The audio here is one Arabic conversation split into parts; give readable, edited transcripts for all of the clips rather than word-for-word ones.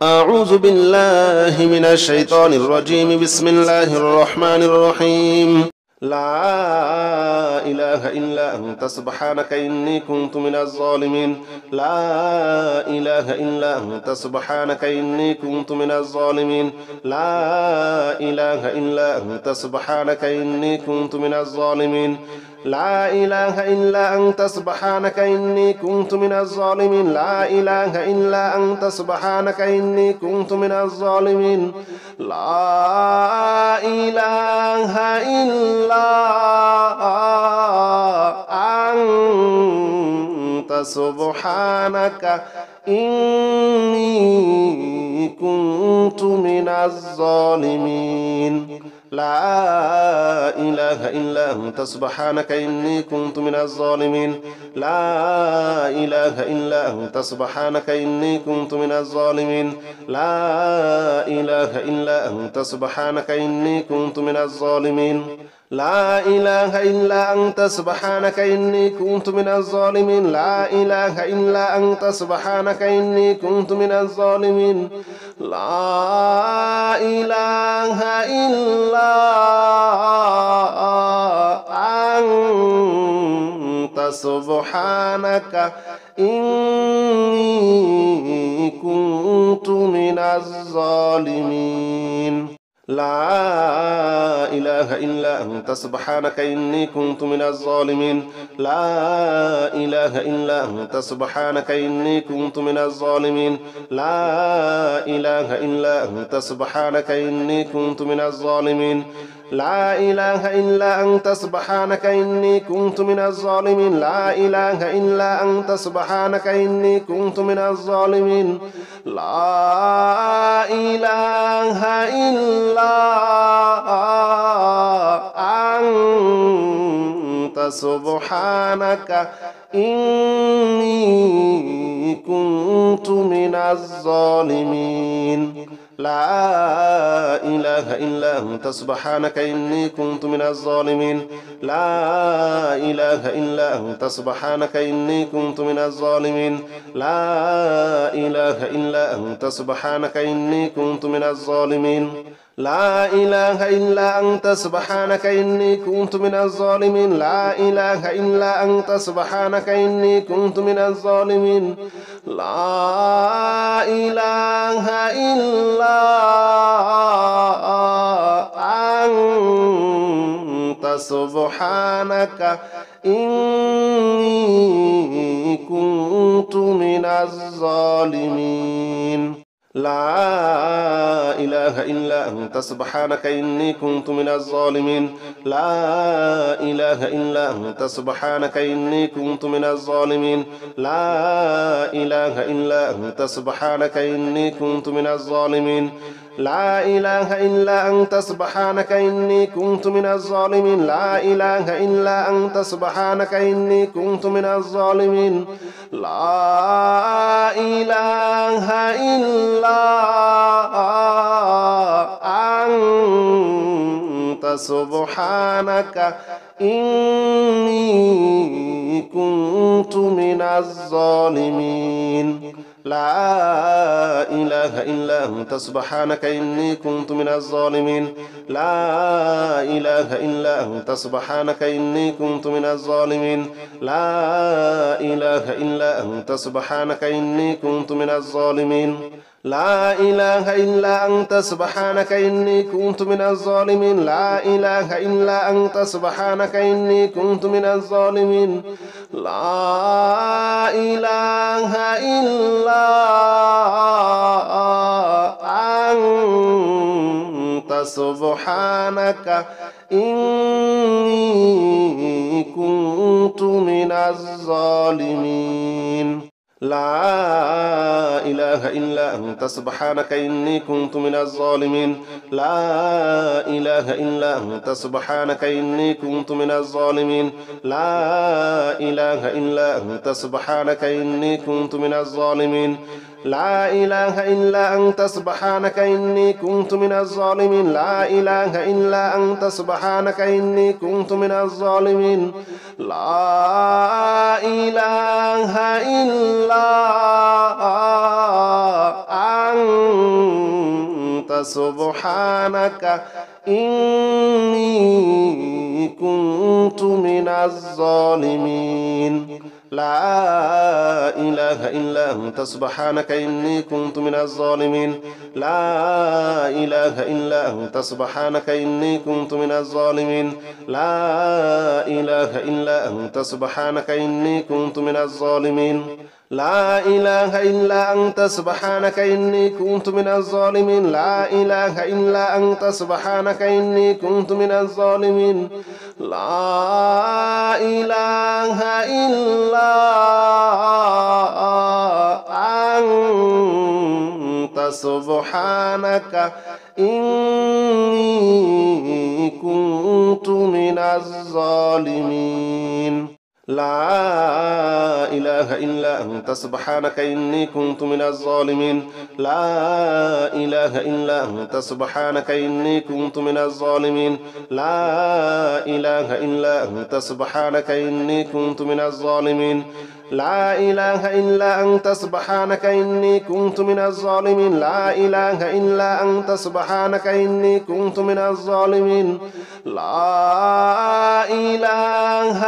أعوذ بالله من الشيطان الرجيم. بسم الله الرحمن الرحيم. لا إله إلا أنت سبحانك إني كنت من الظالمين. لا إله إلا أنت سبحانك إني كنت من الظالمين. لا إله إلا أنت سبحانك إني كنت من الظالمين. لا إله إلا أنت سبحانك إني كنت من الظالمين. لا إله إلا أنت سبحانك إني كنت من الظالمين. لا إله إلا أنت سبحانك إني كنت من الظالمين. لا إله إلا أنت سبحانك إني كنت من الظالمين. لا إله إلا أنت سبحانك إني كنت من الظالمين. لا إله إلا أنت سبحانك إني كنت من الظالمين. لا إله إلا أنت سبحانك إني كنت من الظالمين. لا إله إلا أنت سبحانك إني كنت من الظالمين. لا إله إلا أنت سبحانك إني كنت من الظالمين. لا إله إلا أنت سبحانك إني كنت من الظالمين. لا إله إلا أنت سبحانك إني كنت من الظالمين. لا إله إلا أنت سبحانك إني كنت من الظالمين. لا إله إلا أنت سبحانك إني كنت من الظالمين. لا إله إلا أنت سبحانك إني كنت من الظالمين. لا إله إلا أنت سبحانك إني كنت من الظالمين. لا إله إلا أنت سبحانك إني كنت من الظالمين. لا إله إلا أنت سبحانك إني كنت من الظالمين. لا إله إلا أنت سبحانك إني كنت من الظالمين. لا إله إلا أنت سبحانك إني كنت من الظالمين. لا إله إلا أنت سبحانك إني كنت من الظالمين. لا إله إلا أنت سبحانك إني كنت من الظالمين. لا إله إلا أنت سبحانك إني كنت من الظالمين. لا إله إلا أنت سبحانك إني كنت من الظالمين. لا إله إلا أنت سبحانك إني كنت من الظالمين. لا إله إلا أنت سبحانك إني كنت من الظالمين. لا إله إلا أنت سبحانك إني كنت من الظالمين. لا إله إلا أنت سبحانك إني كنت من الظالمين. لا إله إلا أنت سبحانك إني كنت من الظالمين. لا إله إلا أنت سبحانك إني كنت من الظالمين. لا إله إلا أنت سبحانك إني كنت من الظالمين. لا إله إلا أنت سبحانك إني كنت من الظالمين. لا إله إلا أنت سبحانك إني كنت من الظالمين. لا إله إلا أنت سبحانك إني كنت من الظالمين. لا إله إلا أنت سبحانك إني كنت من الظالمين. لا إله إلا أنت سبحانك إني كنت من الظالمين. لا إله إلا أنت سبحانك إني كنت من الظالمين. لا إله إلا أنت سبحانك إني كنت من الظالمين. لا إله إلا أنت سبحانك إني كنت من الظالمين. لا إله إلا أنت سبحانك إني كنت من الظالمين لا إله إلا أنت سبحانك إني كنت من الظالمين لا إله إلا أنت سبحانك إني كنت من الظالمين لا إله إلا أنت سبحانك إني كنت من الظالمين لا إله إلا أنت سبحانك إني كنت من الظالمين لا إله إلا أنت سبحانك إني كنت من الظالمين لا إله إلا أنت سبحانك إني كنت من الظالمين لا إله إلا أنت سبحانك إني كنت من الظالمين لا إله إلا أنت سبحانك إني كنت من الظالمين لا إله إلا أنت سبحانك إني كنت من الظالمين لا إله إلا أنت سبحانك إني كنت من الظالمين لا إله إلا أنت سبحانك إني كنت من الظالمين لا إله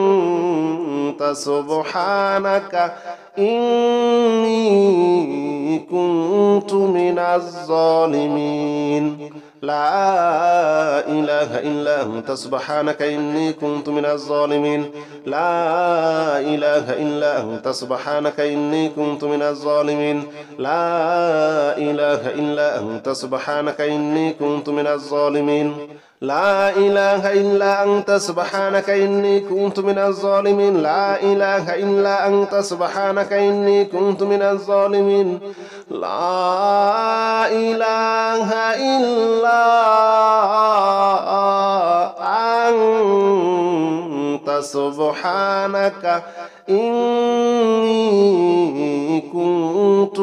إلا أنت سبحانك إني كنت من الظالمين لا إله إلا أنت سبحانك إني كنت من الظالمين لا إله إلا أنت سبحانك إني كنت من الظالمين لا إله إلا أنت سبحانك إني كنت من الظالمين لا إله إلا أنت سبحانك إني كنت من الظالمين لا إله إلا أنت سبحانك إني كنت من الظالمين لا إله إلا أنت سبحانك إني كنت من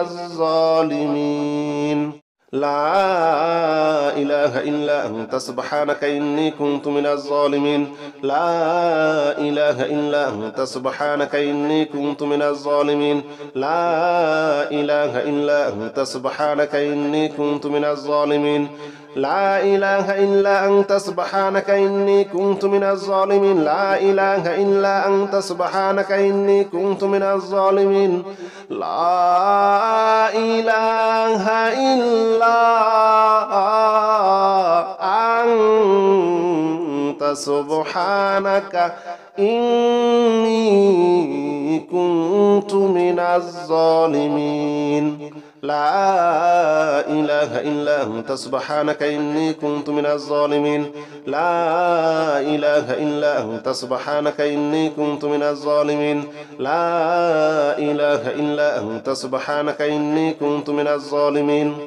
الظالمين لا إله إلا أنت سبحانك إني كنت من الظالمين لا إله إلا أنت سبحانك إني كنت من الظالمين لا إله إلا أنت سبحانك إني كنت من الظالمين لا إله إلا أنت سبحانك إني كنت من الظالمين لا إله إلا أنت سبحانك إني كنت من الظالمين لا إله إلا أنت سبحانك إني كنت من الظالمين لا إله إلا أنت سبحانك إني كنت من الظالمين لا إله إلا أنت سبحانك إني كنت من الظالمين لا إله إلا أنت سبحانك إني كنت من الظالمين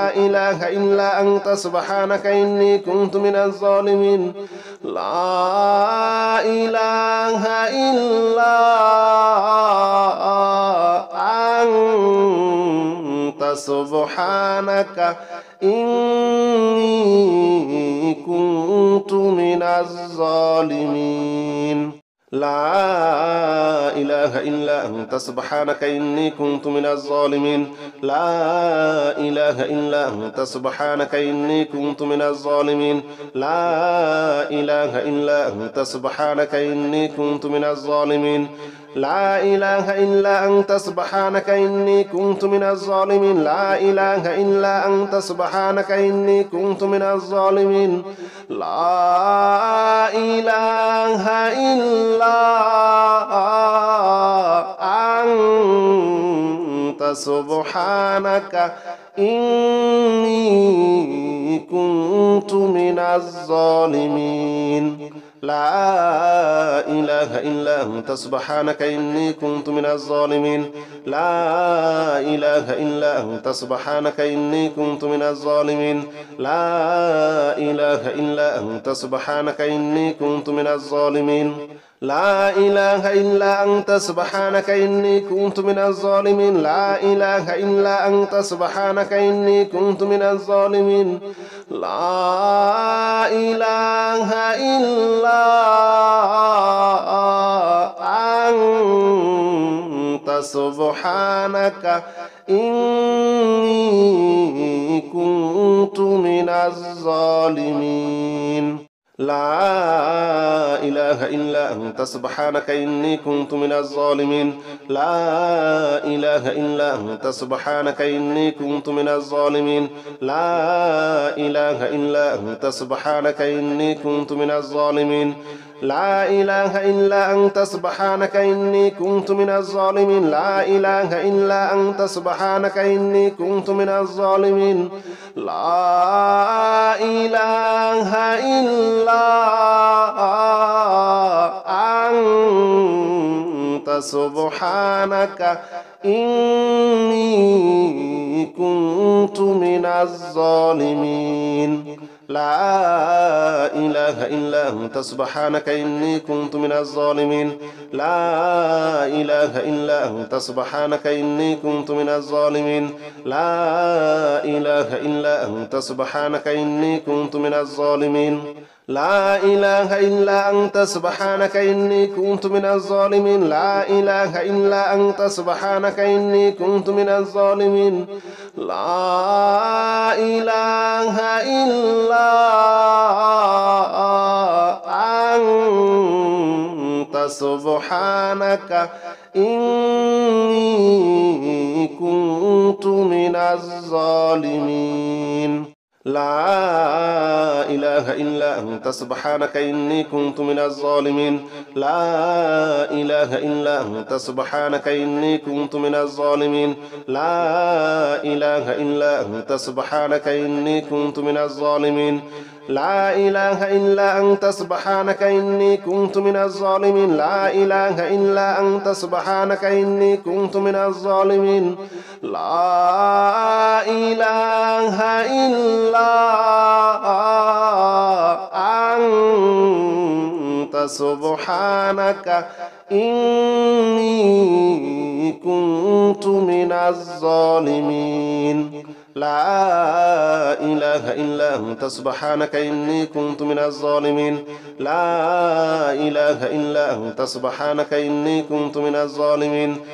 لا إله إلا أنت سبحانك إني كنت من الظالمين لا إله إلا أنت سبحانك إني كنت من الظالمين لا إله إلا أنت سبحانك إني كنت من الظالمين لا إله إلا أنت سبحانك إني كنت من الظالمين لا إله إلا أنت سبحانك إني كنت من الظالمين لا إله إلا أنت سبحانك إني كنت من الظالمين لا إله إلا أنت سبحانك إني كنت من الظالمين لا إله إلا أنت سبحانك إني كنت من الظالمين لا إله إلا أنت سبحانك إني كنت من الظالمين لا إله إلا أنت سبحانك إني كنت من الظالمين لا إله إلا أنت سبحانك إني كنت من الظالمين لا إله إلا أنت سبحانك إني كنت من الظالمين لا إله إلا أنت سبحانك إني كنت من الظالمين لا إله إلا أنت سبحانك إني كنت من الظالمين لا إله إلا أنت سبحانك إني كنت من الظالمين لا إله إلا أنت سبحانك إني كنت من الظالمين لا إله إلا أنت سبحانك إني كنت من الظالمين لا إله إلا أنت سبحانك إني كنت من الظالمين لا إله إلا أنت سبحانك إني كنت من الظالمين لا إله إلا أنت سبحانك إني كنت من الظالمين لا إله إلا أنت سبحانك إني كنت من الظالمين لا إله إلا أنت سبحانك إني كنت من الظالمين لا إله إلا أنت سبحانك إني كنت من الظالمين لا إله إلا أنت سبحانك إني كنت من الظالمين لا إله إلا أنت سبحانك إني كنت من الظالمين لا إله إلا أنت سبحانك إني كنت من الظالمين لا إله إلا أنت سبحانك إني كنت من الظالمين لا إله إلا أنت سبحانك إني كنت من الظالمين لا إله إلا أنت سبحانك إني كنت من الظالمين لا إله إلا أنت سبحانك إني كنت من الظالمين لا إله إلا أنت سبحانك إني كنت من الظالمين لا إله إلا أنت سبحانك إني كنت من الظالمين لا إله إلا أنت سبحانك إني كنت من الظالمين لا إله إلا أنت سبحانك إني كنت من الظالمين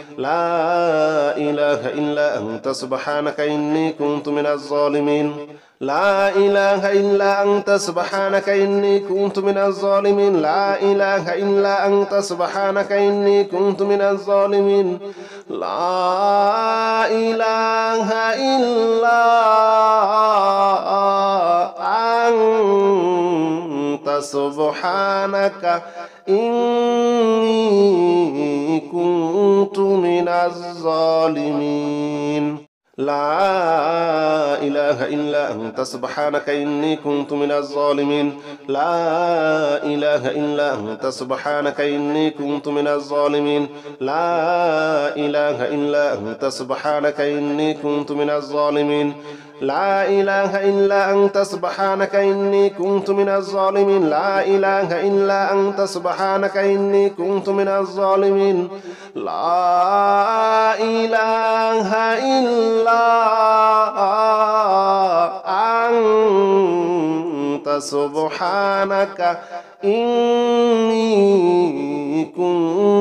لا إله إلا أنت سبحانك إني كنت من الظالمين لا إله إلا أنت سبحانك إني كنت من الظالمين لا إله إلا أنت سبحانك إني كنت من الظالمين لا إله إلا أنت سبحانك إني كنت من الظالمين لا إله إلا أنت سبحانك إني كنت من الظالمين لا إله إلا أنت سبحانك إني كنت من الظالمين لا إله إلا أنت سبحانك إني كنت من الظالمين لا إله إلا أنت سبحانك إني كنت من الظالمين لا إله إلا أنت سبحانك إني كنت من الظالمين لا إله إلا أنت سبحانك إني كنت من الظالمين لا إله إلا أنت سبحانك إني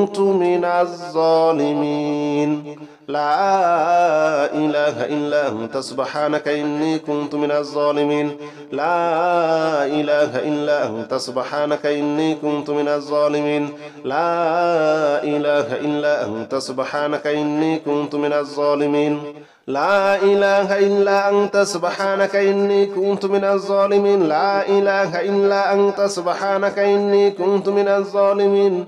كنت من الظالمين لا إله إلا أنت سبحانك إني كنت من الظالمين لا إله إلا أنت سبحانك إني كنت من الظالمين لا إله إلا أنت سبحانك إني كنت من الظالمين لا إله إلا أنت سبحانك إني كنت من الظالمين لا إله إلا أنت سبحانك إني كنت من الظالمين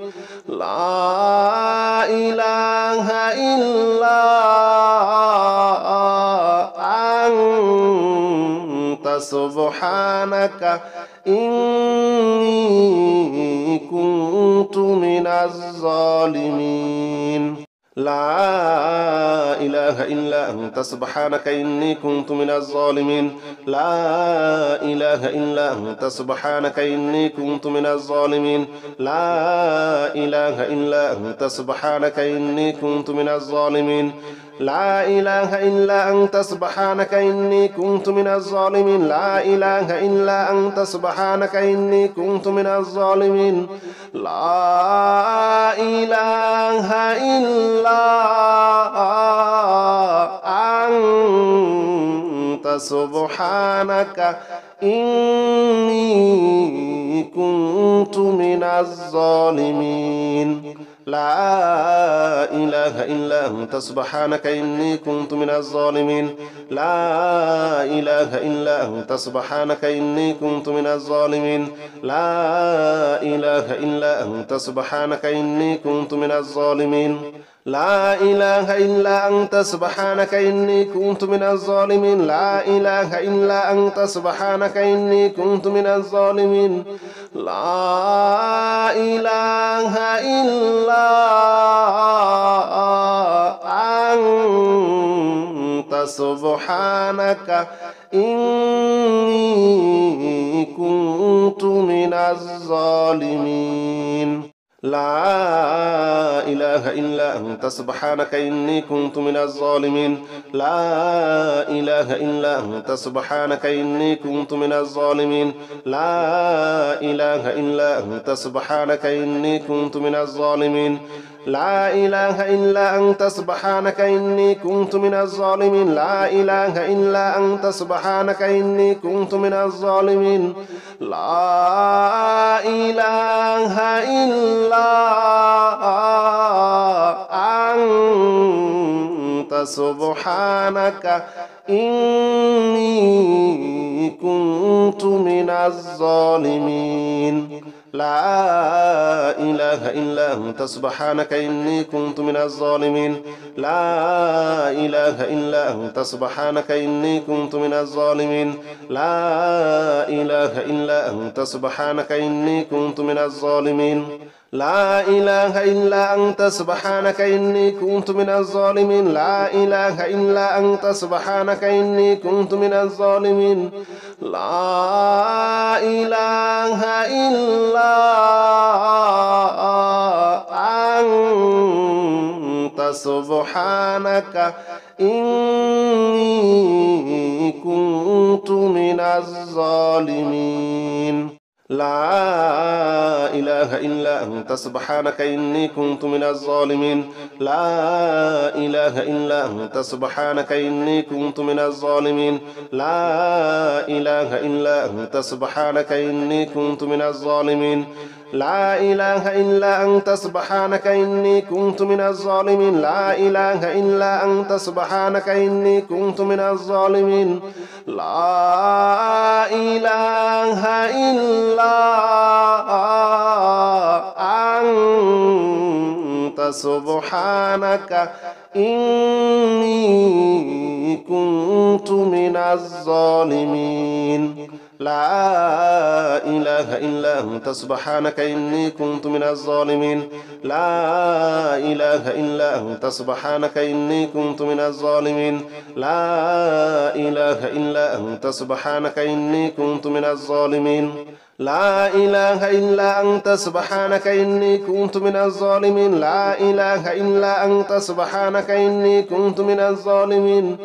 لا إله إلا أنت سبحانك إني كنت من الظالمين لا إله إلا أنت أنت سبحانك إني كنت من الظالمين لا إله إلا أنت سبحانك إني كنت من الظالمين لا إله إلا أنت سبحانك إني كنت من الظالمين لا إله إلا أنت سبحانك إني كنت من الظالمين لا إله إلا أنت سبحانك إني كنت من الظالمين لا إله إلا أنت سبحانك إني كنت من الظالمين لا إله إلا أنت سبحانك إني كنت من الظالمين لا إله إلا أنت سبحانك إني كنت من الظالمين لا إله إلا أنت سبحانك إني كنت من الظالمين لا إله إلا أنت سبحانك إني كنت من الظالمين لا إله إلا أنت سبحانك إني كنت من الظالمين لا إله إلا أنت سبحانك إني كنت من الظالمين لا إله إلا أنت سبحانك إني كنت من الظالمين لا إله إلا أنت سبحانك إني كنت من الظالمين لا إله إلا أنت سبحانك إني كنت من الظالمين لا إله إلا أنت سبحانك إني كنت من الظالمين لا إله إلا أنت سبحانك إني كنت من الظالمين لا إله إلا أنت سبحانك إني كنت من الظالمين لا إله إلا أنت سبحانك إني كنت من الظالمين لا إله إلا أنت سبحانك إني كنت من الظالمين لا إله إلا أنت سبحانك إني كنت من الظالمين لا إله إلا أنت سبحانك إني كنت من الظالمين لا إله إلا أنت سبحانك إني كنت من الظالمين لا إله إلا أنت سبحانك إني كنت من الظالمين لا إله إلا أنت سبحانك إني كنت من الظالمين لا إله إلا أنت سبحانك إني كنت من الظالمين لا إله إلا أنت سبحانك إني كنت من الظالمين لا إله إلا أنت سبحانك إني كنت من الظالمين لا إله إلا أنت سبحانك إني كنت من الظالمين لا إله إلا أنت سبحانك إني كنت من الظالمين لا إله إلا أنت سبحانك إني كنت من الظالمين لا إله إلا أنت سبحانك إني كنت من الظالمين لا إله إلا أنت سبحانك إني كنت من الظالمين لا إله إلا أنت سبحانك إني كنت من الظالمين لا إله إلا أنت سبحانك إني كنت من الظالمين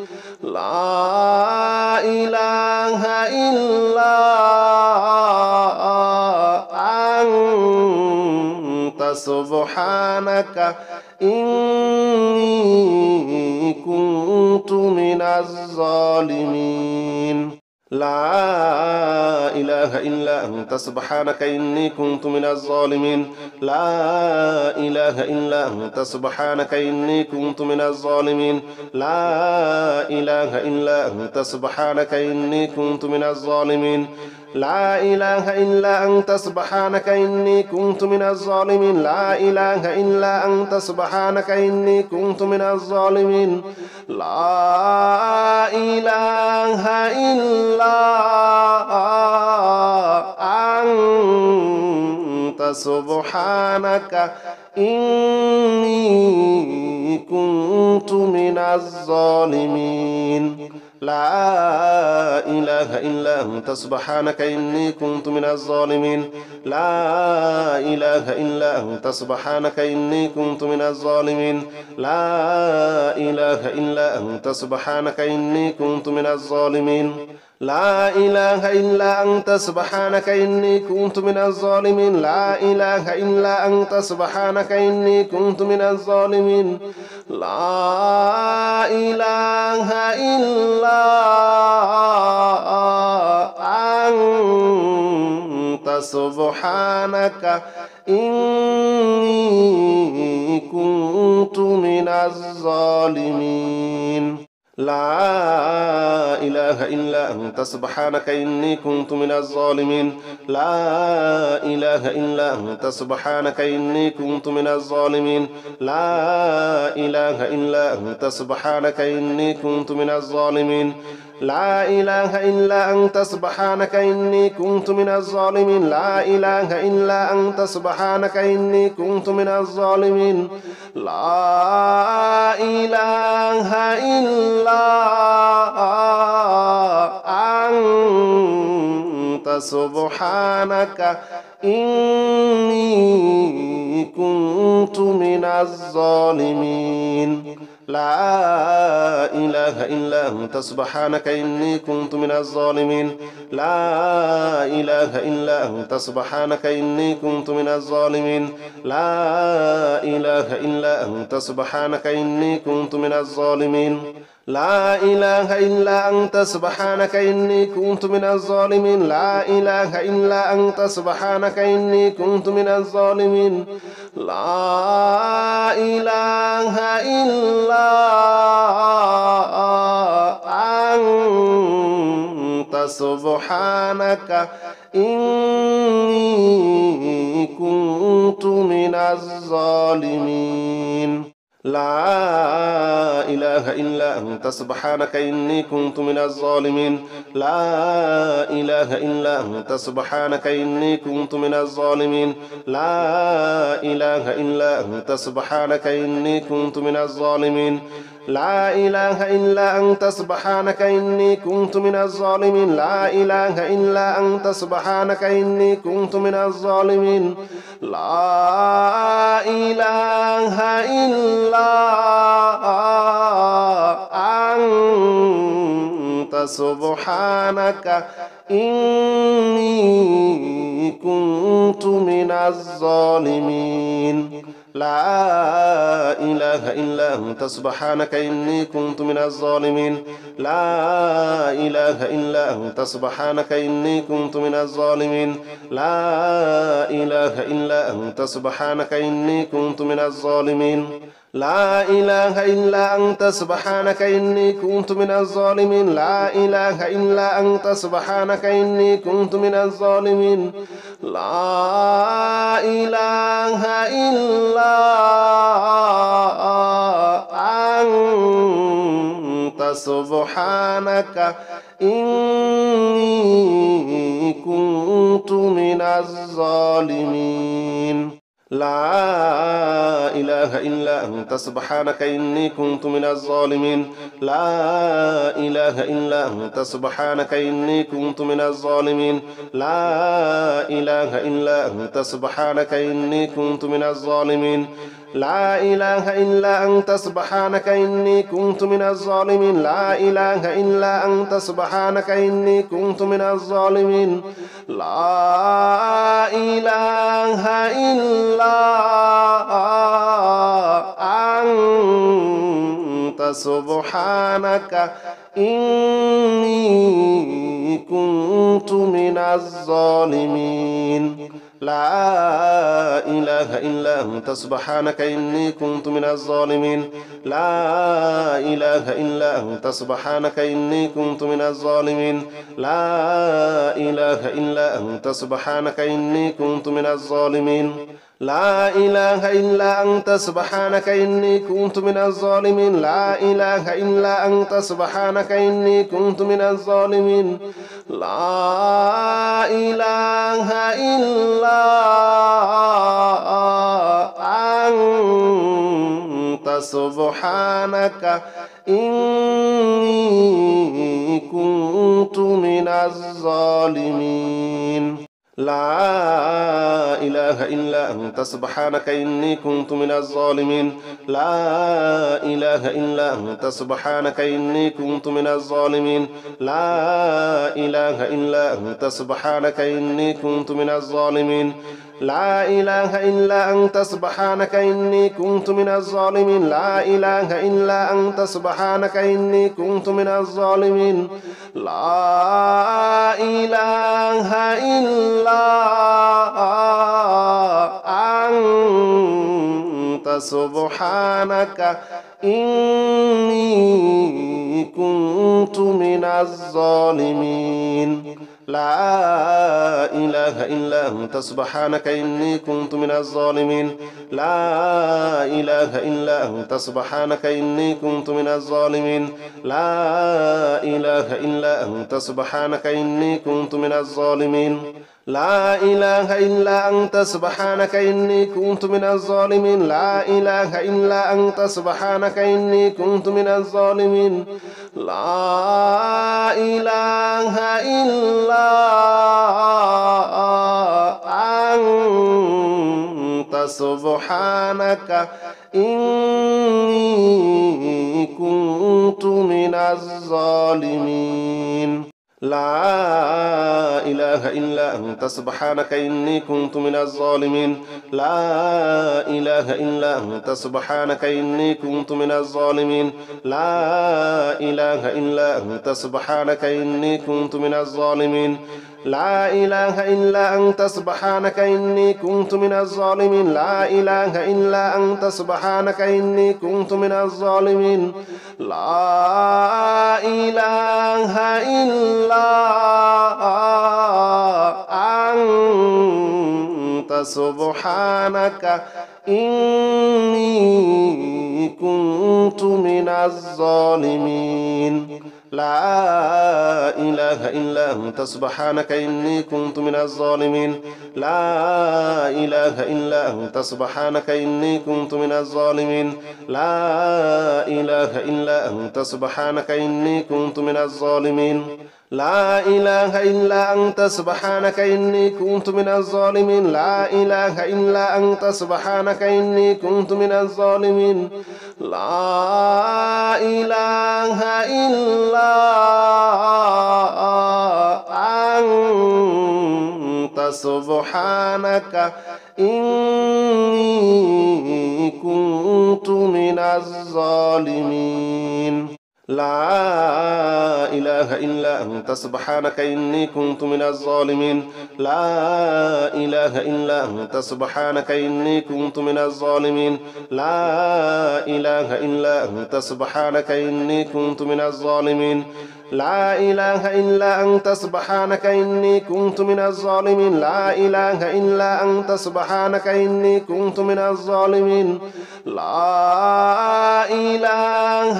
لا إله إلا أنت سبحانك إني كنت من الظالمين لا إله إلا أنت سبحانك إني كنت من الظالمين لا إله إلا أنت سبحانك إني كنت من الظالمين لا إله إلا أنت سبحانك إني كنت من الظالمين لا إله إلا أنت سبحانك إني كنت من الظالمين لا إله إلا أنت سبحانك إني كنت من الظالمين لا إله إلا أنت سبحانك إني كنت من الظالمين لا إله إلا أنت سبحانك إني كنت من الظالمين لا إله إلا أنت سبحانك إني كنت من الظالمين لا إله إلا أنت سبحانك إني كنت من الظالمين لا إله إلا أنت سبحانك إني كنت من الظالمين لا إله إلا أنت سبحانك إني كنت من الظالمين لا إله إلا أنت سبحانك إني كنت من الظالمين لا إله إلا أنت سبحانك إني كنت من الظالمين لا إله إلا أنت سبحانك إني كنت من الظالمين لا إله إلا أنت سبحانك إني كنت من الظالمين لا إله إلا أنت سبحانك إني كنت من الظالمين لا إله إلا أنت سبحانك إني كنت من الظالمين لا إله إلا أنت سبحانك إني كنت من الظالمين لا إله إلا أنت سبحانك إني كنت من الظالمين لا إله إلا أنت سبحانك إني كنت من الظالمين لا إله إلا أنت سبحانك إني كنت من الظالمين لا إله إلا أنت سبحانك إني كنت من الظالمين لا إله إلا أنت سبحانك إني كنت من الظالمين لا إله إلا أنت سبحانك إني كنت من الظالمين لا إله إلا أنت سبحانك إني كنت من الظالمين لا إله إلا أنت سبحانك إني كنت من الظالمين لا إله إلا أنت سبحانك إني كنت من الظالمين لا إله إلا أنت سبحانك إني كنت من الظالمين لا إله إلا أنت سبحانك إني كنت من الظالمين لا إله إلا أنت سبحانك إني كنت من الظالمين لا إله إلا أنت سبحانك إني كنت من الظالمين لا إله إلا أنت سبحانك إني كنت من الظالمين لا إله إلا أنت سبحانك إني كنت من الظالمين لا إله إلا أنت سبحانك إني كنت من الظالمين لا إله إلا أنت سبحانك إني كنت من الظالمين لا إله إلا أنت سبحانك إني كنت من الظالمين لا إله إلا أنت سبحانك إني كنت من الظالمين لا إله إلا أنت سبحانك إني كنت من الظالمين لا إله إلا أنت سبحانك إني كنت من الظالمين لا إله إلا أنت سبحانك إني كنت من الظالمين لا إله إلا أنت سبحانك إني كنت من الظالمين لا إله إلا أنت سبحانك إني كنت من الظالمين لا إله إلا أنت سبحانك إني كنت من الظالمين لا إله إلا أنت سبحانك إني كنت من الظالمين لا إله إلا أنت سبحانك إني كنت من الظالمين لا إله إلا أنت سبحانك إني كنت من الظالمين لا إله إلا أنت سبحانك إني كنت من الظالمين لا إله إلا سبحانك إني كنت من الظالمين لا إله إلا أنت سبحانك إني كنت من الظالمين لا إله إلا أنت سبحانك إني كنت من الظالمين لا إله إلا أنت سبحانك إني كنت من الظالمين لا إله إلا أنت سبحانك إني كنت من الظالمين لا إله إلا أنت سبحانك إني كنت من الظالمين لا إله إلا أنت سبحانك إني كنت من الظالمين لا إله إلا أنت سبحانك إني كنت من الظالمين لا إله إلا أنت سبحانك إني كنت من الظالمين لا إله إلا أنت سبحانك إني كنت من الظالمين لا إله إلا أنت سبحانك إني كنت من الظالمين لا إله إلا أنت سبحانك إني كنت من الظالمين لا إله إلا أنت سبحانك إني كنت من الظالمين لا إله إلا أنت سبحانك إني كنت من الظالمين لا إله إلا أنت سبحانك إني كنت من الظالمين لا إله إلا أنت سبحانك إني كنت من الظالمين لا إله إلا أنت سبحانك إني كنت من الظالمين لا إله إلا أنت سبحانك إني كنت من الظالمين لا إله إلا أنت سبحانك إني كنت من الظالمين لا إله إلا أنت سبحانك إني كنت من الظالمين لا إله إلا أنت سبحانك إني كنت من الظالمين لا إله إلا أنت سبحانك إني كنت من الظالمين لا إله إلا أنت سبحانك إني كنت من الظالمين لا إله إلا أنت سبحانك إني كنت من الظالمين لا إله إلا أنت سبحانك إني كنت من الظالمين لا إله إلا أنت سبحانك إني كنت من الظالمين لا إله إلا أنت سبحانك إني كنت من الظالمين لا إله إلا أنت سبحانك إني كنت من الظالمين لا إله إلا أنت سبحانك إني كنت من الظالمين لا إله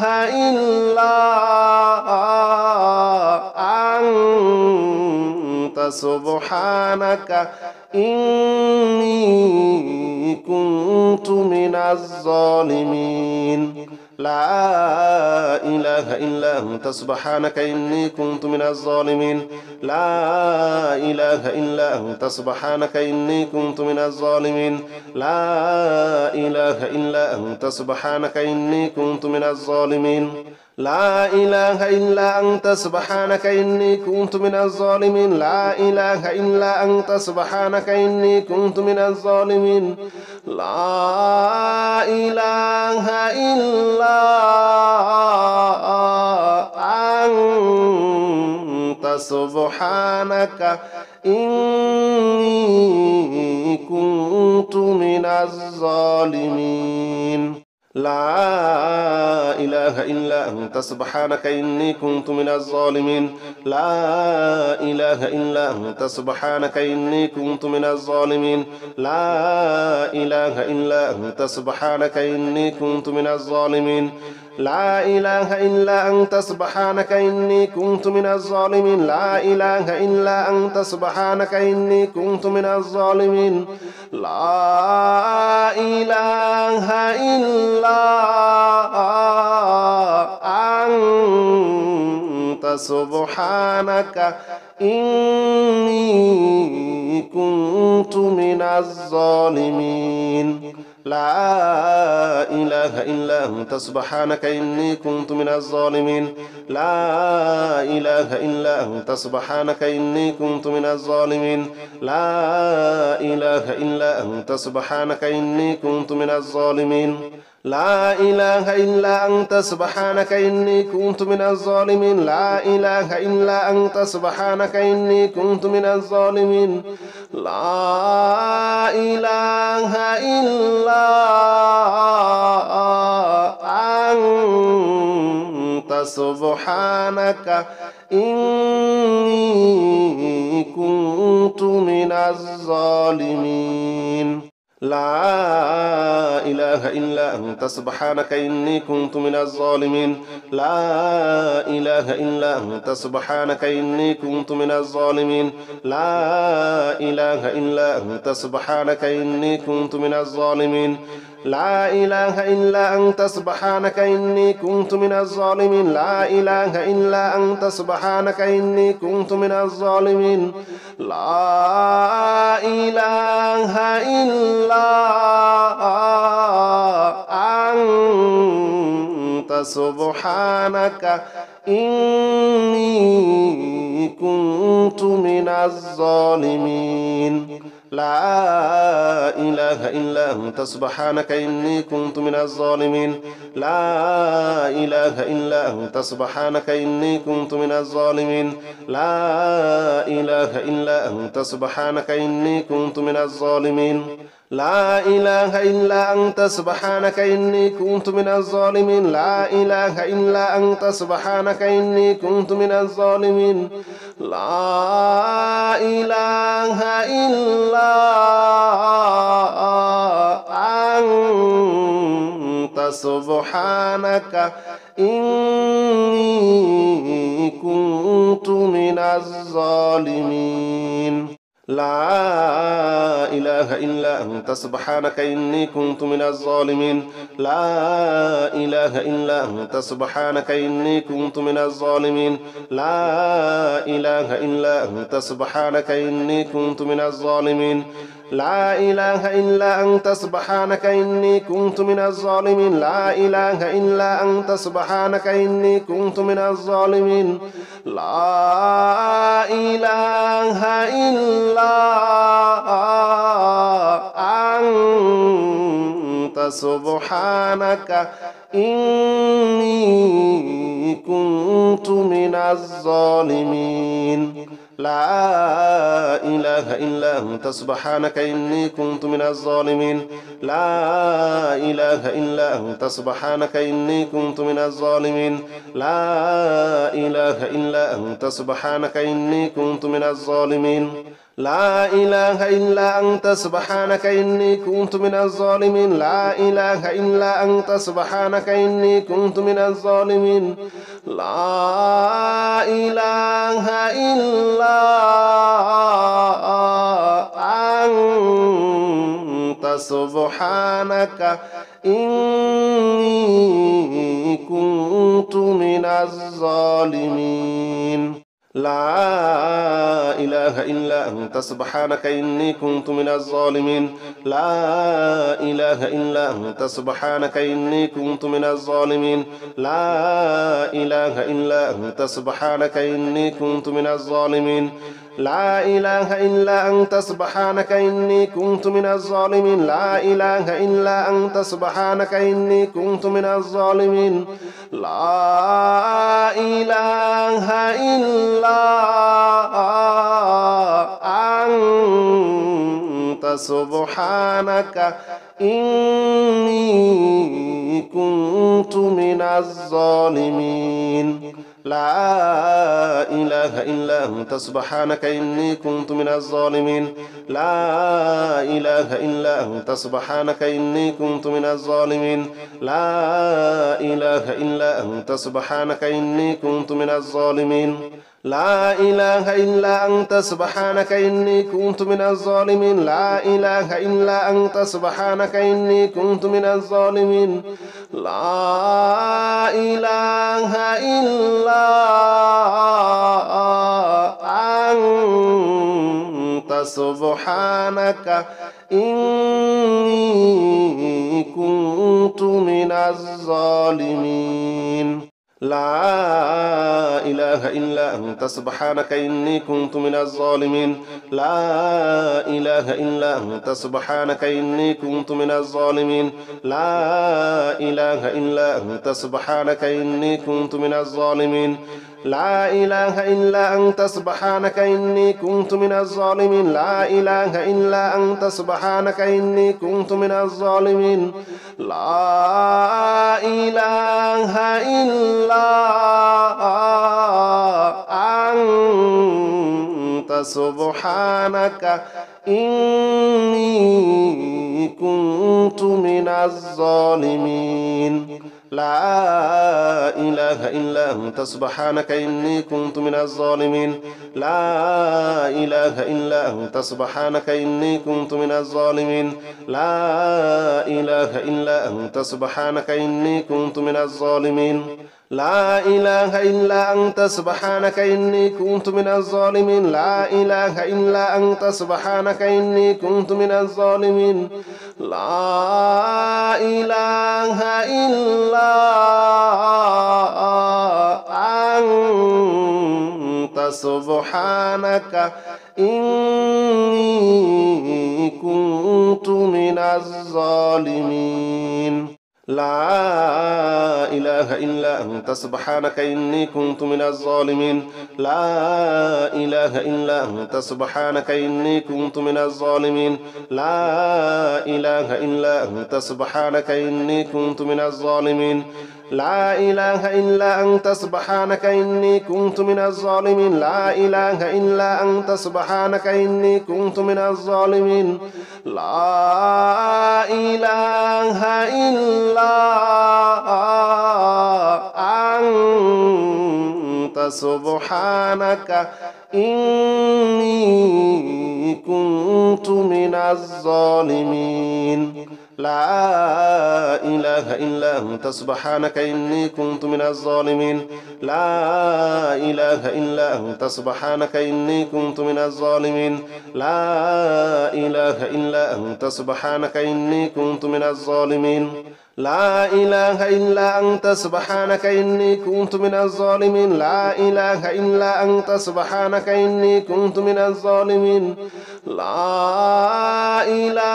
إلا أنت سبحانك إني كنت من الظالمين لا إله إلا أنت سبحانك إني كنت من الظالمين لا إله إلا أنت سبحانك إني كنت من الظالمين لا إله إلا أنت سبحانك إني كنت من الظالمين لا إله إلا أنت سبحانك إني كنت من الظالمين لا إله إلا أنت سبحانك إني كنت من الظالمين لا إله إلا أنت سبحانك إني كنت من الظالمين لا إله إلا أنت سبحانك إني كنت من الظالمين لا إله إلا أنت سبحانك إني كنت من الظالمين لا إله إلا أنت سبحانك إني كنت من الظالمين لا إله إلا أنت سبحانك إني كنت من الظالمين لا إله إلا أنت سبحانك إني كنت من الظالمين لا إله إلا أنت سبحانك إني كنت من الظالمين لا إله إلا سبحانك إني كنت من الظالمين لا إله إلا أنت سبحانك إني كنت من الظالمين لا إله إلا أنت سبحانك إني كنت من الظالمين لا إله إلا أنت سبحانك إني كنت من الظالمين لا إله إلا أنت سبحانك إني كنت من الظالمين لا إله إلا أنت سبحانك إني كنت من الظالمين لا إله إلا أنت سبحانك إني كنت من الظالمين لا إله إلا أنت سبحانك إني كنت من الظالمين لا إله إلا أنت سبحانك إني كنت من الظالمين لا إله إلا أنت سبحانك إني كنت من الظالمين لا إله إلا أنت سبحانك إني كنت من الظالمين لا إله إلا أنت سبحانك إني كنت من الظالمين لا إله إلا أنت سبحانك إني كنت من الظالمين لا إله إلا أنت سبحانك إني كنت من الظالمين لا إله إلا أنت سبحانك إني كنت من الظالمين لا إله إلا أنت سبحانك إني كنت من الظالمين لا إله إلا أنت سبحانك إني كنت من الظالمين لا إله إلا أنت سبحانك إني كنت من الظالمين لا إله إلا أنت سبحانك إني كنت من الظالمين لا إله إلا أنت سبحانك إني كنت من الظالمين لا إله إلا أنت سبحانك إني كنت من الظالمين لا إله إلا أنت سبحانك إني كنت من الظالمين لا إله إلا أنت سبحانك إني كنت من الظالمين لا إله إلا أنت سبحانك إني كنت من الظالمين لا إله إلا أنت سبحانك إني كنت من الظالمين لا إله إلا أنت سبحانك إني كنت من الظالمين لا إله إلا أنت سبحانك إني كنت من الظالمين لا إله إلا أنت سبحانك إني كنت من الظالمين لا إله إلا أنت سبحانك إني كنت من الظالمين لا إله إلا أنت سبحانك إني كنت من الظالمين لا إله إلا أنت سبحانك إني كنت من الظالمين لا إله إلا أنت سبحانك إني كنت من الظالمين لا إله إلا أنت سبحانك إني كنت من الظالمين لا إله إلا أنت سبحانك إني كنت من الظالمين لا إله إلا أنت سبحانك إني كنت من الظالمين لا إله إلا أنت سبحانك إني كنت من الظالمين لا إله إلا أنت سبحانك إني كنت من الظالمين لا إله إلا أنت سبحانك إني كنت من الظالمين لا إله إلا أنت سبحانك إني كنت من الظالمين لا إله إلا أنت سبحانك إني كنت من الظالمين لا إله إلا أنت سبحانك إني كنت من الظالمين لا إله إلا أنت سبحانك إني كنت من الظالمين لا إله إلا أنت سبحانك إني كنت من الظالمين لا إله إلا أنت سبحانك إني كنت من الظالمين لا إله إلا أنت سبحانك إني كنت من الظالمين لا إله إلا أنت سبحانك إني كنت من الظالمين لا إله إلا أنت سبحانك إني كنت من الظالمين لا إله إلا أنت سبحانك إني كنت من الظالمين لا إله إلا أنت سبحانك إني كنت من الظالمين لا إله إلا أنت سبحانك إني كنت من الظالمين لا إله إلا أنت سبحانك إني كنت من الظالمين لا إله إلا أنت سبحانك إني كنت من الظالمين لا إله إلا أنت سبحانك إني كنت من الظالمين لا إله إلا أنت سبحانك إني كنت من الظالمين لا إله إلا أنت سبحانك إني كنت من الظالمين لا إله إلا أنت سبحانك إني كنت من الظالمين لا إله إلا أنت سبحانك إني كنت من الظالمين لا إله إلا أنت سبحانك إني كنت من الظالمين لا إله إلا أنت سبحانك إني كنت من الظالمين لا إله إلا أنت سبحانك إني كنت من الظالمين لا إله إلا أنت سبحانك إني كنت من الظالمين لا إله إلا أنت سبحانك إني كنت من الظالمين لا إله إلا أنت سبحانك إني كنت من الظالمين لا إله إلا أنت سبحانك إني كنت من الظالمين لا إله إلا أنت سبحانك إني كنت من الظالمين لا إله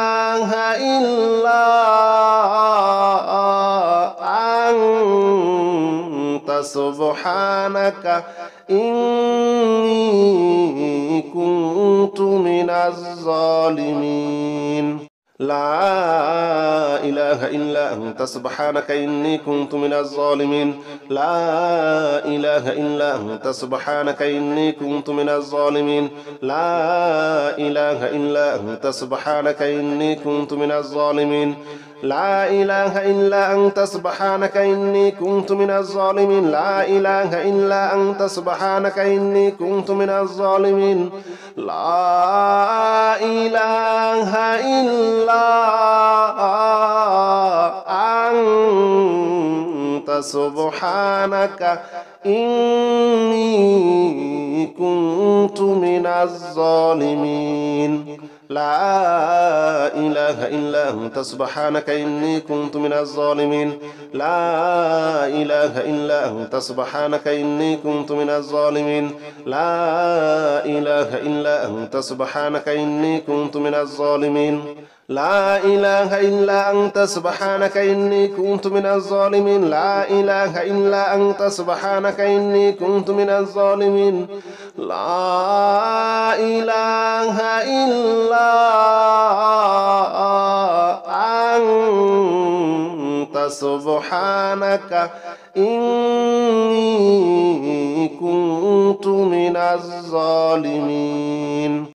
إلا أنت سبحانك إني كنت من الظالمين لا إله إلا أنت سبحانك إني كنت من الظالمين لا إله إلا أنت سبحانك إني كنت من الظالمين لا إله إلا أنت سبحانك إني كنت من الظالمين لا إله إلا أنت سبحانك إني كنت من الظالمين لا إله إلا أنت سبحانك إني كنت من الظالمين لا إله إلا أنت سبحانك إني كنت من الظالمين لا إله إلا أنت سبحانك إني كنت من الظالمين لا إله إلا أنت سبحانك إني كنت من الظالمين لا إله إلا أنت سبحانك إني كنت من الظالمين لا إله إلا أنت سبحانك إني كنت من الظالمين لا إله إلا أنت سبحانك إني كنت من الظالمين لا إله إلا أنت سبحانك إني كنت من الظالمين لا إله إلا أنت سبحانك إني كنت من الظالمين.